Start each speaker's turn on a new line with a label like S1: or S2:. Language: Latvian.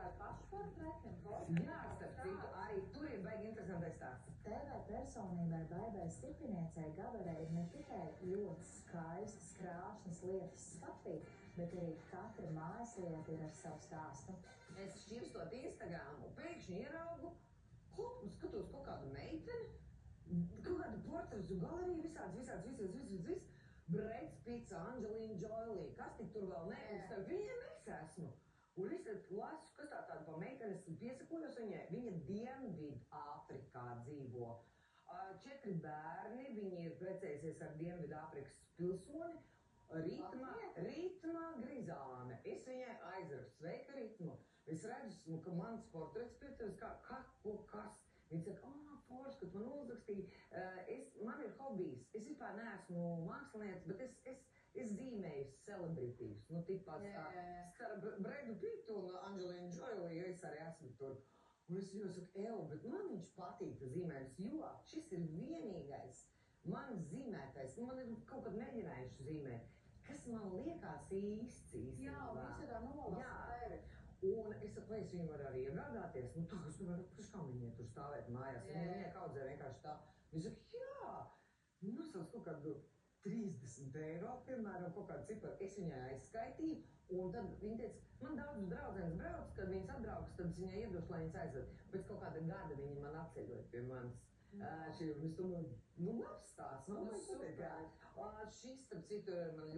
S1: ar pašportreti un foto.
S2: Jā, starp citu, arī tur ir baigi interesantais stāsts.
S1: TV personībai Baibai Stipiniecei Gabarei ir ne tikai ļoti skaistas, krāšņas lietas skatīt, bet arī katra mājaslieta ir ar savu stāstu.
S2: Es šķirstot Instagram un pēkšņi ieraugu, skatos kaut kādu meiteni, kaut kādu portretu galeriju, visāds. Breds Pitts, Angelina Jolie, kas tik tur vēl ne, un starp viņiem es esmu. Un es tad lasu, kas tāda pa meitenes, piesakojos viņai, viņa Dienvidu Āfrikā dzīvo. 4 bērni, viņi ir precējusies ar Dienvidu Āfrikas pilsoni, Ritma Grizāne. Es viņai aizrakstu, sveika Ritma. Es redzu, ka mans portrets pieturas, kas? Viņa saka, forši, kad man uzrakstīja, man ir hobijs. Es vispār neesmu mākslinieks, bet es zīmēju celebrities. Nu, tipās starp Bredu Pittu un Angelina Jolie, es arī esmu tur. Un es viņai saku, bet man viņš patīk tas zīmējums, jo šis ir vienīgais man zīmētais. Man ir kaut kad mēģinājuši zīmēt, kas man liekas īsts.
S1: Jā, un visi tā nolasa tevi.
S2: Un es saku, vai es viņu varu arī iegādāties, nu tā, es domāju, kā viņai tur stāvēt mājās, viņai kaudzē vienkārši tā. Viņa saka, jā, nosauc kaut kādu 30 eiro, piemēram, kaut kādu ciparu, es viņai aizskaitīju, un tad viņa teica, man daudz draudzenes brauc, kad viņas atbrauks, tad es viņai iedošu, lai viņas aizved. Pēc kaut kāda gada viņa man atceļot pie manis. Es domāju, labs stāsts, man super. Šis, starp citu, man ļoti